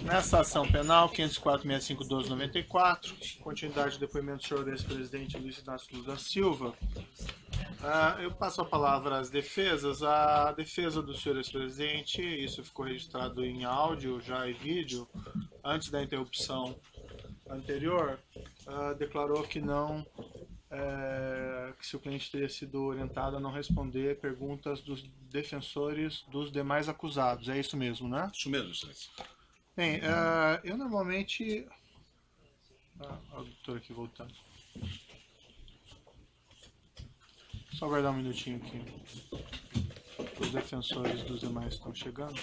Nessa ação penal, 504.65.12.94, continuidade do depoimento do senhor ex-presidente Luiz Inácio Lula da Silva, eu passo a palavra às defesas. A defesa do senhor ex-presidente, isso ficou registrado em áudio já e vídeo, antes da interrupção anterior, declarou que não, que seu cliente teria sido orientado a não responder perguntas dos defensores dos demais acusados. É isso mesmo, né? Isso mesmo, excelência. Bem, eu normalmente... o doutor aqui voltando. Só aguardar um minutinho aqui. Os defensores dos demais estão chegando.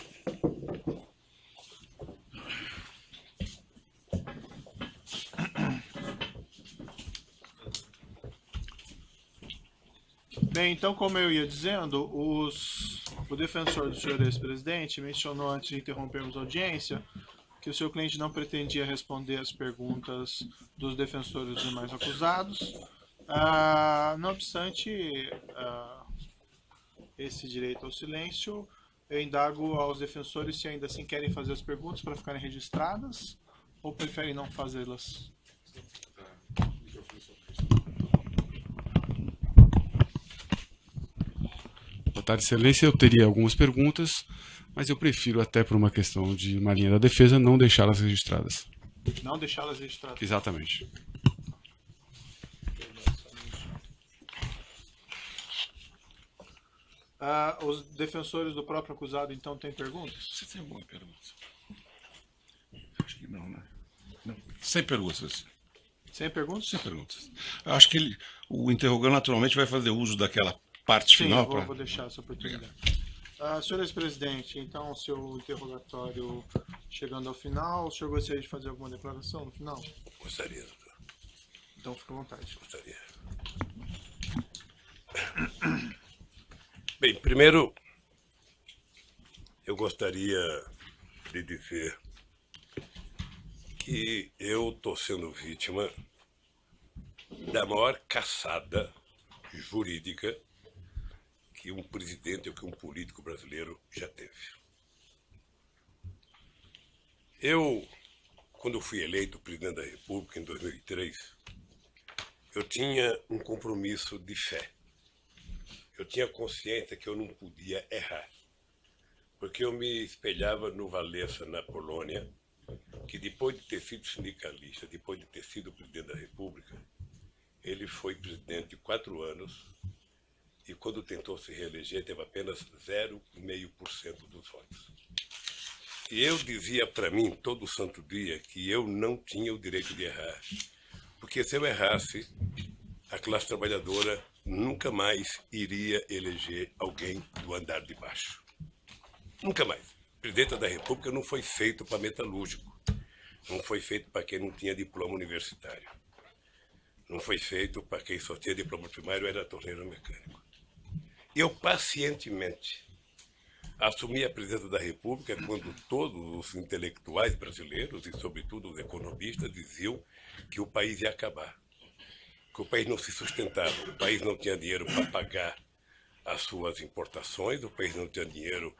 Bem, então, como eu ia dizendo, o defensor do senhor ex-presidente mencionou, antes de interrompermos a audiência, que o seu cliente não pretendia responder as perguntas dos defensores dos demais acusados. Não obstante esse direito ao silêncio, eu indago aos defensores se ainda assim querem fazer as perguntas para ficarem registradas ou preferem não fazê-las. Boa tarde, excelência. Eu teria algumas perguntas, mas eu prefiro, até por uma questão de uma linha da defesa, não deixá-las registradas. Não deixá-las registradas? Exatamente. Os defensores do próprio acusado, então, têm perguntas? Você tem alguma pergunta? Acho que não, né? Não. Sem perguntas. Sem perguntas? Sem perguntas. Acho que o interrogante naturalmente vai fazer uso daquela parte final. Sim, vou deixar essa oportunidade. Senhor ex-presidente, então, o seu interrogatório chegando ao final, o senhor gostaria de fazer alguma declaração no final? Gostaria, doutor. Então, fique à vontade. Gostaria. Bem, primeiro, eu gostaria de dizer que eu estou sendo vítima da maior caçada jurídica que um presidente ou que um político brasileiro já teve. Eu, quando fui eleito presidente da República em 2003, eu tinha um compromisso de fé. Eu tinha consciência que eu não podia errar, porque eu me espelhava no Walesa, na Polônia, que depois de ter sido sindicalista, depois de ter sido presidente da República, ele foi presidente 4 anos e quando tentou se reeleger teve apenas 0,5% dos votos. E eu dizia para mim todo santo dia que eu não tinha o direito de errar, porque se eu errasse, a classe trabalhadora nunca mais iria eleger alguém do andar de baixo. Nunca mais. O presidente da República não foi feito para metalúrgico. Não foi feito para quem não tinha diploma universitário. Não foi feito para quem só tinha diploma primário e era torneiro mecânico. Eu pacientemente assumi a presidência da República quando todos os intelectuais brasileiros e, sobretudo, os economistas diziam que o país ia acabar. Que o país não se sustentava, o país não tinha dinheiro para pagar as suas importações, o país não tinha dinheiro,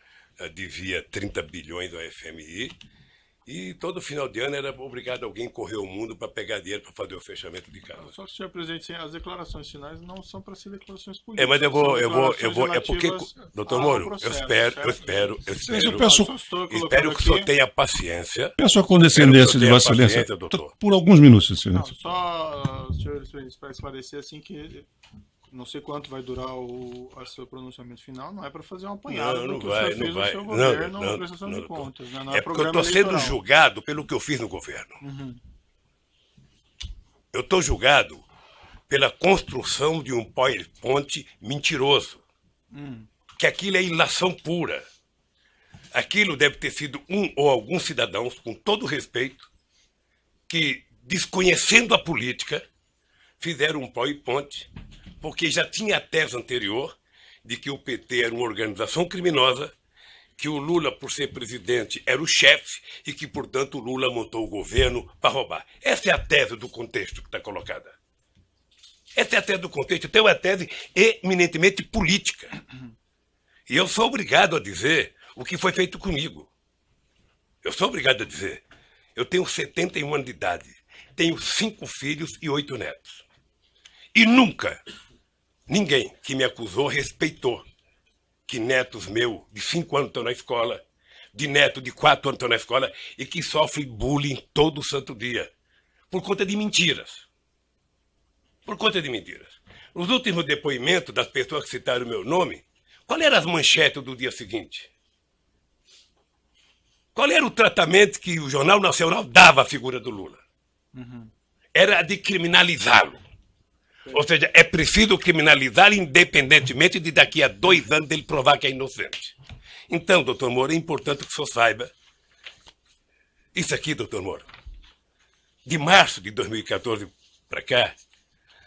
devia 30 bilhões ao FMI, e todo final de ano era obrigado alguém correr o mundo para pegar dinheiro para fazer o fechamento de casa. Só que, senhor presidente, as declarações finais não são para ser declarações políticas. Mas eu vou, é porque, doutor Moro, eu espero que o senhor tenha paciência. Peço a condescendência de Vossa Excelência, por alguns minutos, Excelência. Só, senhor presidente, para esclarecer assim que não sei quanto vai durar o seu pronunciamento final, não é para fazer um apanhado do que o senhor fez no seu governo na prestação de contas. Não é porque eu estou sendo julgado pelo que eu fiz no governo. Uhum. Eu estou julgado pela construção de um PowerPoint mentiroso. Que aquilo é ilação pura. Aquilo deve ter sido um ou alguns cidadãos, com todo respeito, que, desconhecendo a política, fizeram um PowerPoint, porque já tinha a tese anterior de que o PT era uma organização criminosa, que o Lula, por ser presidente, era o chefe e que, portanto, o Lula montou o governo para roubar. Essa é a tese do contexto que está colocada. Essa é a tese do contexto. Então, é uma tese eminentemente política. E eu sou obrigado a dizer o que foi feito comigo. Eu sou obrigado a dizer. Eu tenho 71 anos de idade. Tenho 5 filhos e 8 netos. E nunca ninguém que me acusou respeitou que netos meus de 5 anos estão na escola, de neto de 4 anos estão na escola e que sofrem bullying todo santo dia. Por conta de mentiras. Por conta de mentiras. Nos últimos depoimentos das pessoas que citaram o meu nome, qual era as manchetes do dia seguinte? Qual era o tratamento que o Jornal Nacional dava à figura do Lula? Era de criminalizá-lo. Ou seja, é preciso criminalizar independentemente de daqui a 2 anos ele provar que é inocente. Então, doutor Moro, é importante que o senhor saiba. Isso aqui, doutor Moro, de março de 2014 para cá,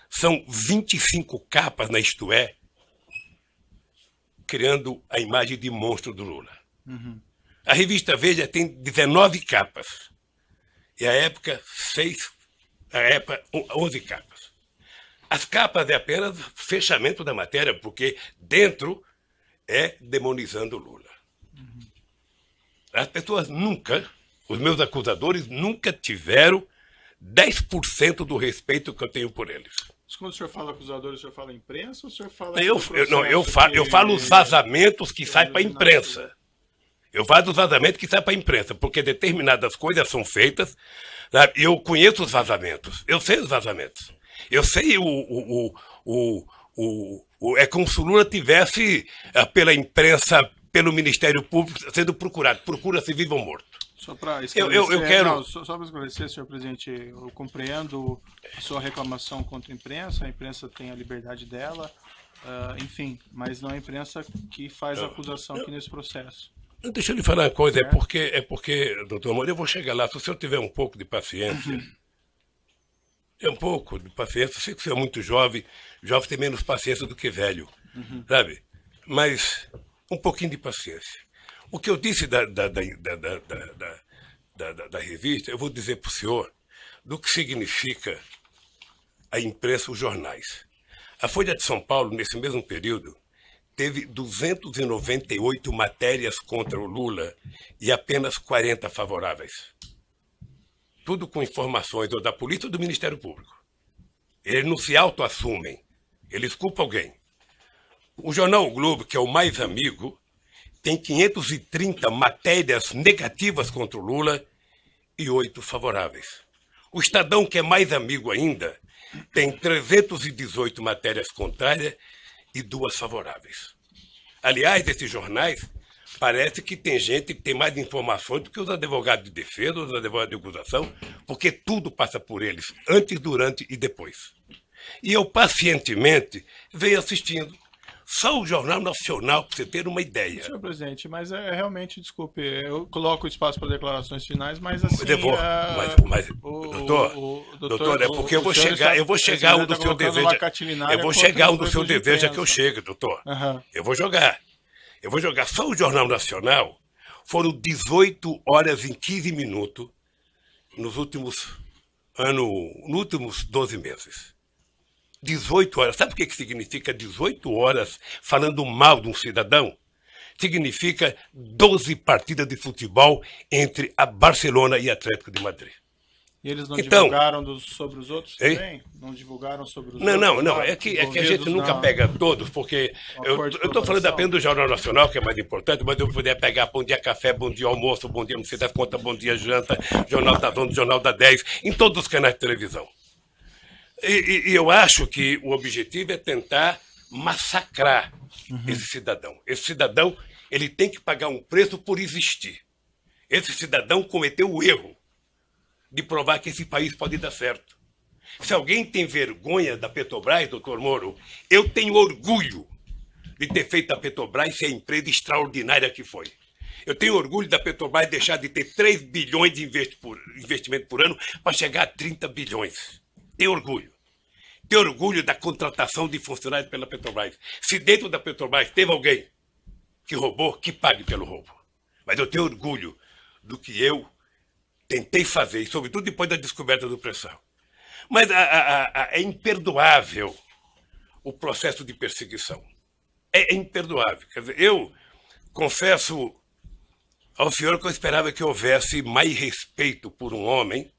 são 25 capas na Isto É, criando a imagem de monstro do Lula. A revista Veja tem 19 capas. E a época, 11 capas. As capas é apenas fechamento da matéria, porque dentro é demonizando o Lula. As pessoas nunca, os meus acusadores nunca tiveram 10% do respeito que eu tenho por eles. Mas quando o senhor fala acusadores, o senhor fala imprensa ou o senhor fala... Eu falo os vazamentos que saem para a imprensa. Eu falo dos vazamentos que saem para a imprensa, porque determinadas coisas são feitas. Sabe? Eu conheço os vazamentos. Eu sei os vazamentos. Eu sei é como se o Lula tivesse, pela imprensa, pelo Ministério Público, sendo procurado. Procura-se vivo ou morto. Só para esclarecer, eu quero... só para esclarecer, senhor presidente, eu compreendo a sua reclamação contra a imprensa tem a liberdade dela, enfim, mas não é a imprensa que faz a acusação aqui nesse processo. Deixa eu lhe falar uma coisa, é porque, doutor Moro, eu vou chegar lá, se o senhor tiver um pouco de paciência, eu sei que o senhor é muito jovem tem menos paciência do que velho, sabe? Mas um pouquinho de paciência. O que eu disse da revista, eu vou dizer para o senhor do que significa a imprensa, os jornais. A Folha de São Paulo, nesse mesmo período, teve 298 matérias contra o Lula e apenas 40 favoráveis. Tudo com informações ou da polícia ou do Ministério Público. Eles não se autoassumem, eles culpam alguém. O jornal O Globo, que é o mais amigo, tem 530 matérias negativas contra o Lula e 8 favoráveis. O Estadão, que é mais amigo ainda, tem 318 matérias contrárias e 2 favoráveis. Aliás, esses jornais, parece que tem gente que tem mais informações do que os advogados de defesa, os advogados de acusação, porque tudo passa por eles, antes, durante e depois. E eu, pacientemente, venho assistindo. Só o Jornal Nacional, para você ter uma ideia. Senhor presidente, mas realmente, desculpe, eu coloco o espaço para declarações finais, mas assim... Doutor, é porque eu vou chegar onde o senhor deseja. Eu vou chegar onde o senhor deseja que eu chegue, doutor. Eu vou jogar. Só o Jornal Nacional foram 18 horas e 15 minutos nos últimos 12 meses. 18 horas. Sabe o que significa 18 horas falando mal de um cidadão? Significa 12 partidas de futebol entre a Barcelona e Atlético de Madrid. E eles não divulgaram sobre os outros também? Não divulgaram sobre os outros? Não. É que a gente nunca pega todos, porque eu estou falando apenas do Jornal Nacional, que é mais importante, mas eu poderia pegar Bom Dia Café, Bom Dia Almoço, Bom Dia Não Sei das Contas, Bom Dia Janta, Jornal da Zona, Jornal da 10, em todos os canais de televisão. E eu acho que o objetivo é tentar massacrar esse cidadão. Esse cidadão, ele tem que pagar um preço por existir. Esse cidadão cometeu o erro de provar que esse país pode dar certo. Se alguém tem vergonha da Petrobras, doutor Moro, eu tenho orgulho de ter feito a Petrobras ser a empresa extraordinária que foi. Eu tenho orgulho da Petrobras deixar de ter 3 bilhões de investimento por ano para chegar a 30 bilhões. Tenho orgulho. Tenho orgulho da contratação de funcionários pela Petrobras. Se dentro da Petrobras teve alguém que roubou, que pague pelo roubo. Mas eu tenho orgulho do que eu tentei fazer, e sobretudo depois da descoberta do pré-sal. Mas é imperdoável o processo de perseguição. É imperdoável. Quer dizer, eu confesso ao senhor que eu esperava que houvesse mais respeito por um homem,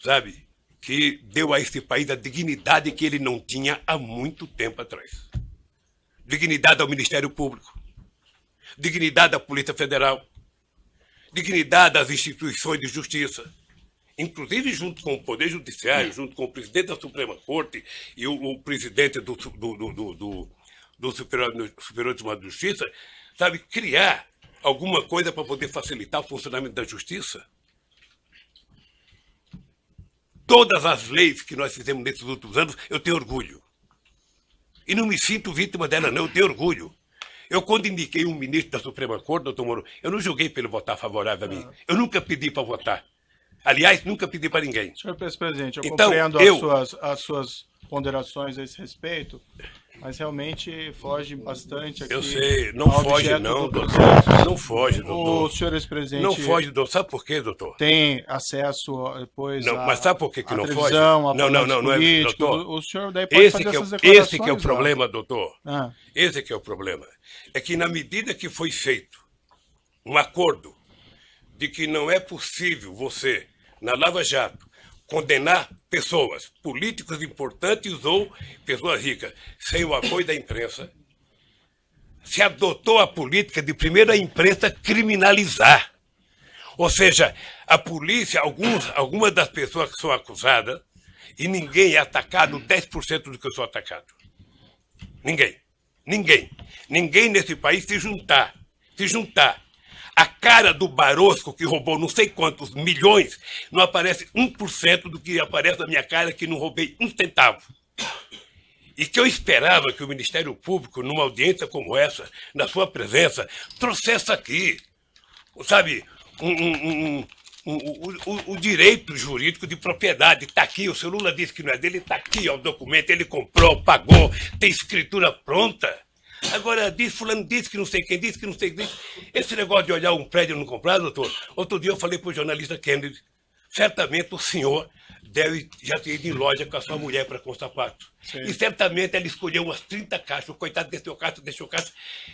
sabe, que deu a esse país a dignidade que ele não tinha há muito tempo atrás. Dignidade ao Ministério Público, dignidade à Polícia Federal, dignidade às instituições de justiça, inclusive junto com o Poder Judiciário, junto com o presidente da Suprema Corte e o presidente do Superior Tribunal de Justiça, sabe, criar alguma coisa para poder facilitar o funcionamento da justiça. Todas as leis que nós fizemos nesses últimos anos, eu tenho orgulho. E não me sinto vítima dela, não, eu tenho orgulho. Eu, quando indiquei um ministro da Suprema Corte, doutor Moro, eu não julguei para ele votar favorável a mim. Eu nunca pedi para votar. Aliás, nunca pedi para ninguém. Senhor presidente, eu então, compreendo as suas ponderações a esse respeito, mas realmente foge bastante aqui. Eu sei, não foge não, doutor. Não foge, doutor. O senhor ex-presidente... Não foge, doutor. Sabe por quê, doutor? Tem acesso depois não, mas sabe por que não foge? Não, é, doutor. O senhor daí pode fazer essas declarações. Esse que é o problema, doutor. Esse que é o problema. É que na medida que foi feito um acordo de que não é possível você, na Lava Jato, condenar pessoas, políticos importantes ou pessoas ricas, sem o apoio da imprensa, se adotou a política de primeiro a imprensa criminalizar. Ou seja, a polícia, algumas das pessoas que são acusadas, e ninguém é atacado 10% do que eu sou atacado. Ninguém. Ninguém nesse país se juntar a cara do Barosco, que roubou não sei quantos milhões, não aparece 1% do que aparece na minha cara, que não roubei um centavo. E que eu esperava que o Ministério Público, numa audiência como essa, na sua presença, trouxesse aqui, sabe, o direito jurídico de propriedade. Está aqui, o seu Lula disse que não é dele, está aqui, ó, o documento, ele comprou, pagou, tem escritura pronta. Agora, fulano disse que não sei quem disse, que não sei quem disse. Esse negócio de olhar um prédio e não comprar, doutor, outro dia eu falei para o jornalista Kennedy, certamente o senhor deve já ter ido em loja com a sua mulher para com sapato. Sim. E certamente ela escolheu umas 30 caixas, o coitado deixou caixa,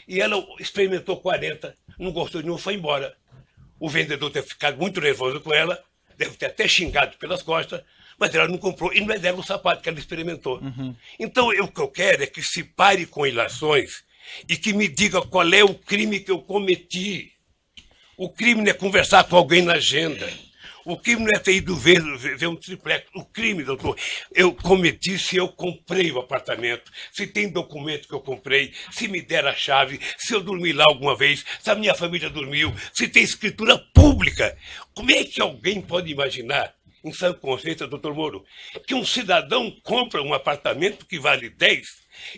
e ela experimentou 40, não gostou de nenhum, foi embora. O vendedor deve ter ficado muito nervoso com ela, deve ter até xingado pelas costas, mas ela não comprou, e não é dela o sapato que ela experimentou. Então, o que eu quero é que se pare com ilações e que me diga qual é o crime que eu cometi. O crime não é conversar com alguém na agenda. O crime não é ter ido ver um triplex. O crime, doutor, eu cometi se eu comprei o apartamento, se tem documento que eu comprei, se me deram a chave, se eu dormi lá alguma vez, se a minha família dormiu, se tem escritura pública. Como é que alguém pode imaginar, em sã consciência, doutor Moro, que um cidadão compra um apartamento que vale 10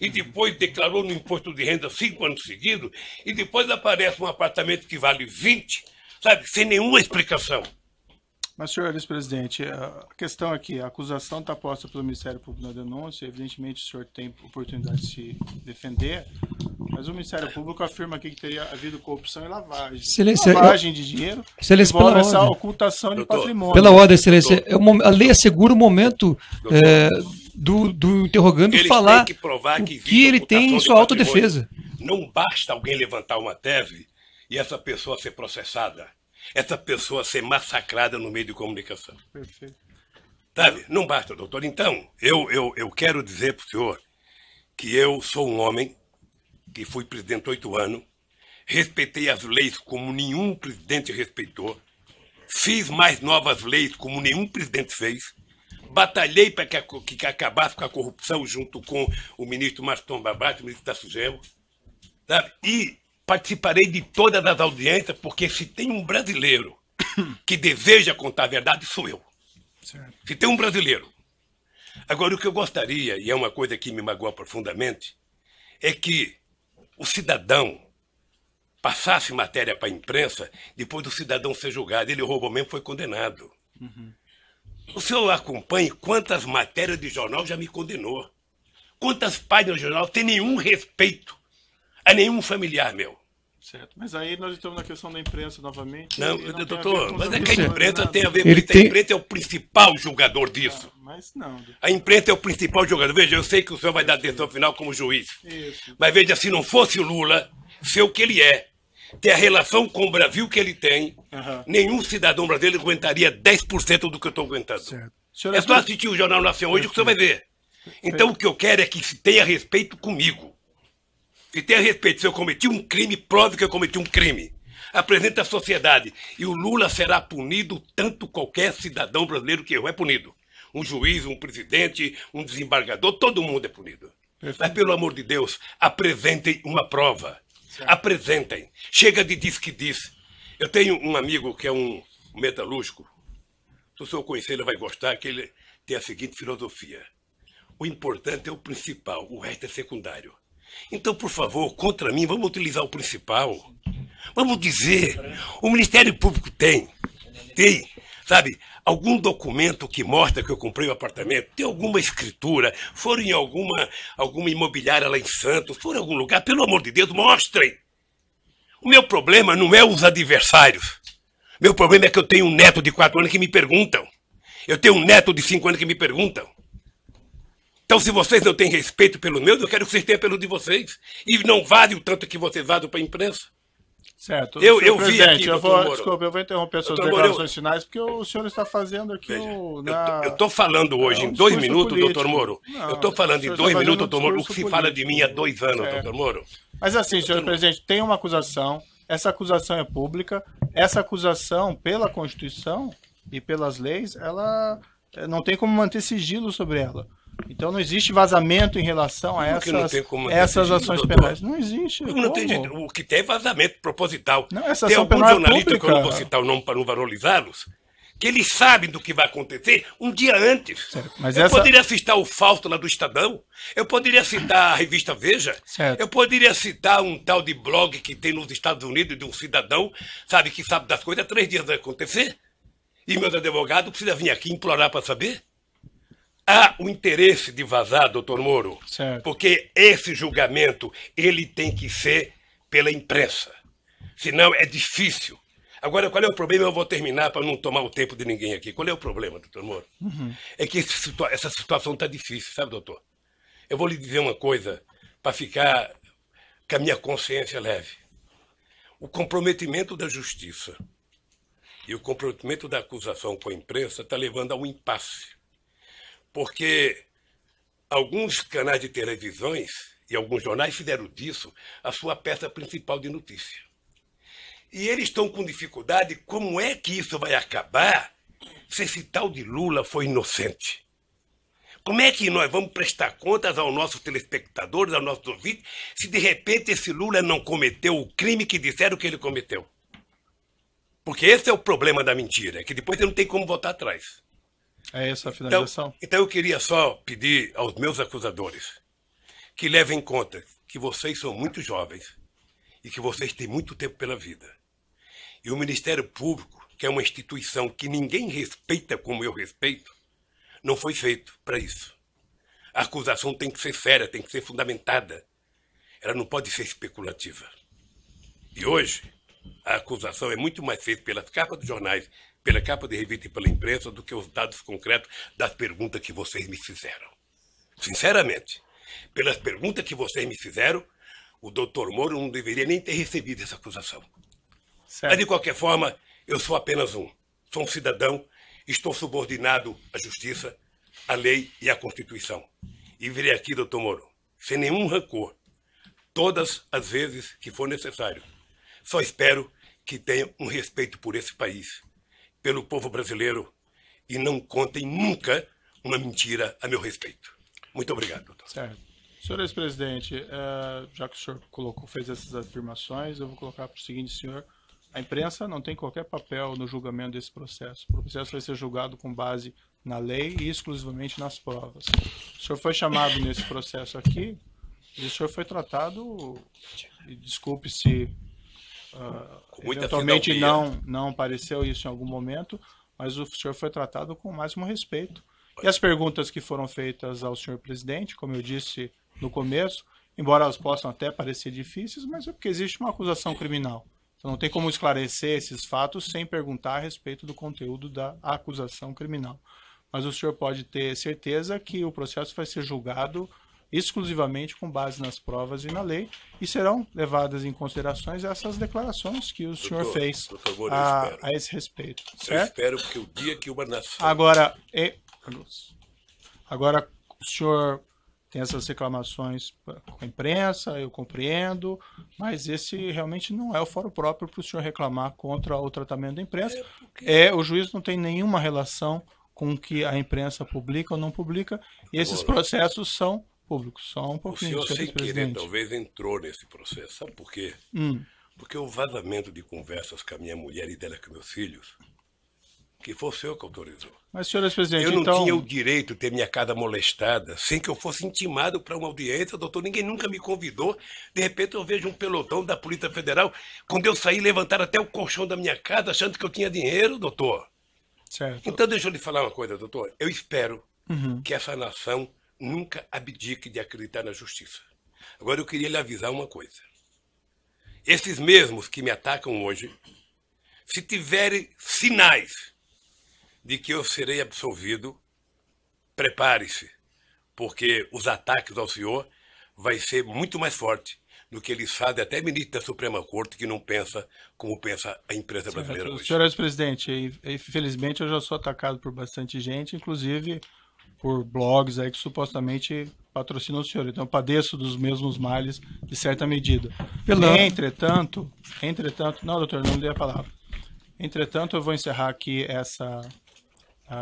e depois declarou no imposto de renda 5 anos seguidos e depois aparece um apartamento que vale 20, sabe, sem nenhuma explicação? Mas, senhor ex-presidente, a questão aqui, a acusação está posta pelo Ministério Público na denúncia, evidentemente o senhor tem oportunidade de se defender, mas o Ministério Público afirma aqui que teria havido corrupção e lavagem. Lavagem de dinheiro, envolve essa ocultação de patrimônio. Pela ordem, excelência, a lei assegura o momento do interrogando falar o que ele tem em sua autodefesa. Não basta alguém levantar uma tese e essa pessoa ser processada. Essa pessoa ser massacrada no meio de comunicação. Perfeito. Sabe? Não basta, doutor. Então, eu quero dizer para o senhor que eu sou um homem que fui presidente 8 anos, respeitei as leis como nenhum presidente respeitou, fiz mais novas leis como nenhum presidente fez, batalhei para que acabasse com a corrupção junto com o ministro Maston Babate, o ministro da Sugemo, sabe? E participarei de todas as audiências, porque se tem um brasileiro que deseja contar a verdade, sou eu. Certo. Se tem um brasileiro. Agora, o que eu gostaria, e é uma coisa que me magoa profundamente, é que o cidadão passasse matéria para a imprensa, depois do cidadão ser julgado. Ele roubou mesmo, foi condenado. O senhor acompanha quantas matérias de jornal já me condenou. Quantas páginas de jornal tem nenhum respeito a nenhum familiar meu. Certo, mas aí nós estamos na questão da imprensa novamente. Não, doutor, mas é que a imprensa tem a ver com isso. A imprensa é o principal julgador disso. Mas não. A imprensa é o principal julgador. Veja, eu sei que o senhor vai dar decisão final como juiz. Isso. Mas veja, se não fosse o Lula, ser o que ele é, ter a relação com o Brasil que ele tem, nenhum cidadão brasileiro aguentaria 10% do que eu estou aguentando. É só assistir o Jornal Nacional hoje que você vai ver. Então o que eu quero é que se tenha respeito comigo. Se tenha respeito, se eu cometi um crime, prove que eu cometi um crime. Apresenta à sociedade. E o Lula será punido tanto qualquer cidadão brasileiro que errou é punido. Um juiz, um presidente, um desembargador, todo mundo é punido. Mas, pelo amor de Deus, apresentem uma prova. Apresentem. Chega de diz que diz. Eu tenho um amigo que é um metalúrgico. Se o senhor conhecer, ele vai gostar, que ele tem a seguinte filosofia. O importante é o principal, o resto é secundário. Então, por favor, contra mim, vamos utilizar o principal. Vamos dizer, o Ministério Público tem, sabe, algum documento que mostra que eu comprei o apartamento, tem alguma escritura, foram em alguma imobiliária lá em Santos, foram em algum lugar, pelo amor de Deus, mostrem. O meu problema não é os adversários. Meu problema é que eu tenho um neto de 4 anos que me perguntam. Eu tenho um neto de 5 anos que me perguntam. Então, se vocês não têm respeito pelos meus, eu quero que vocês tenham pelo de vocês. E não vale o tanto que vocês vazam para a imprensa. Certo. Eu vi aqui, desculpa, eu vou interromper suas declarações finais, porque o senhor está fazendo aqui eu estou falando hoje em 2 minutos, doutor Moro. Eu estou falando em 2 minutos, doutor Moro, o que se fala de mim há 2 anos, doutor Moro. Mas assim, senhor presidente, tem uma acusação, essa acusação é pública, essa acusação, pela Constituição e pelas leis, ela não tem como manter sigilo sobre ela. Então não existe vazamento em relação a essas ações penais. Não existe. Não tem, o que tem é vazamento proposital. Não, essa tem ação alguns penal jornalistas, pública. que eu não vou citar o nome para não valorizá-los, que eles sabem do que vai acontecer um dia antes. Mas eu poderia citar o Fausto lá do Estadão, eu poderia citar a revista Veja, eu poderia citar um tal de blog que tem nos Estados Unidos de um cidadão, sabe, que sabe das coisas, 3 dias vai acontecer, e meus advogados precisam vir aqui implorar para saber. Há o interesse de vazar, doutor Moro, porque esse julgamento ele tem que ser pela imprensa. Senão é difícil. Agora, qual é o problema? Eu vou terminar para não tomar o tempo de ninguém aqui. Qual é o problema, doutor Moro? É que essa situação está difícil, sabe, doutor? Eu vou lhe dizer uma coisa para ficar com a minha consciência leve. O comprometimento da justiça e o comprometimento da acusação com a imprensa está levando a um impasse. Porque alguns canais de televisões e alguns jornais fizeram disso a sua peça principal de notícia. E eles estão com dificuldade, como é que isso vai acabar se esse tal de Lula foi inocente? Como é que nós vamos prestar contas aos nossos telespectadores, aos nossos ouvintes, se de repente esse Lula não cometeu o crime que disseram que ele cometeu? Porque esse é o problema da mentira, é que depois você não tem como voltar atrás. É essa a finalização? Então eu queria só pedir aos meus acusadores que levem em conta que vocês são muito jovens e que vocês têm muito tempo pela vida. E o Ministério Público, que é uma instituição que ninguém respeita como eu respeito, não foi feito para isso. A acusação tem que ser séria, tem que ser fundamentada. Ela não pode ser especulativa. E hoje, a acusação é muito mais feita pelas capas dos jornais, pela capa de revista e pela imprensa, do que os dados concretos das perguntas que vocês me fizeram. Sinceramente, pelas perguntas que vocês me fizeram, o doutor Moro não deveria nem ter recebido essa acusação. Mas, de qualquer forma, eu sou apenas sou um cidadão, estou subordinado à justiça, à lei e à Constituição. E virei aqui, doutor Moro, sem nenhum rancor, todas as vezes que for necessário. Só espero que tenham um respeito por esse país, pelo povo brasileiro, e não contem nunca uma mentira a meu respeito. Muito obrigado, doutor. Certo. Senhor ex-presidente, já que o senhor fez essas afirmações, eu vou colocar para o seguinte, senhor: a imprensa não tem qualquer papel no julgamento desse processo. O processo vai ser julgado com base na lei e exclusivamente nas provas. O senhor foi chamado nesse processo aqui e o senhor foi tratado, e desculpe se eventualmente não pareceu isso em algum momento, mas o senhor foi tratado com o máximo respeito. E as perguntas que foram feitas ao senhor presidente, como eu disse no começo, embora elas possam até parecer difíceis, mas é porque existe uma acusação criminal. Então não tem como esclarecer esses fatos sem perguntar a respeito do conteúdo da acusação criminal. Mas o senhor pode ter certeza que o processo vai ser julgado exclusivamente com base nas provas e na lei, e serão levadas em considerações essas declarações que o senhor fez a esse respeito. Certo? Eu espero que o dia que uma nação... Agora, o senhor tem essas reclamações com a imprensa, eu compreendo, mas esse realmente não é o fórum próprio para o senhor reclamar contra o tratamento da imprensa. O juiz não tem nenhuma relação com o que a imprensa publica ou não publica, e esses processos são públicos. Só um pouquinho. O senhor, sem querer, talvez entrou nesse processo. Sabe por quê? Porque o vazamento de conversas com a minha mulher e dela com meus filhos, que foi o senhor que autorizou. Mas, senhor presidente, eu não tinha o direito de ter minha casa molestada sem que eu fosse intimado para uma audiência, doutor. Ninguém nunca me convidou. De repente eu vejo um pelotão da Polícia Federal. Quando eu saí, levantaram até o colchão da minha casa, achando que eu tinha dinheiro, doutor. Certo. Então, deixa eu lhe falar uma coisa, doutor. Eu espero que essa nação nunca abdique de acreditar na justiça. Agora, eu queria lhe avisar uma coisa. Esses mesmos que me atacam hoje, se tiverem sinais de que eu serei absolvido, prepare-se, porque os ataques ao senhor vai ser muito mais forte do que eles fazem até ministro da Suprema Corte, que não pensa como pensa a imprensa brasileira hoje. Senhor presidente, infelizmente eu já sou atacado por bastante gente, inclusive por blogs aí que supostamente patrocinam o senhor. Então eu padeço dos mesmos males de certa medida. Entretanto, não, doutor, não dei a palavra. Entretanto, eu vou encerrar aqui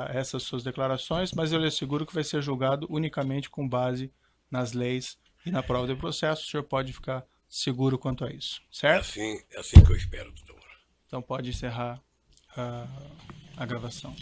essas suas declarações, mas eu lhe asseguro que vai ser julgado unicamente com base nas leis e na prova de processo. O senhor pode ficar seguro quanto a isso, certo? É assim que eu espero, doutor. Então pode encerrar a gravação.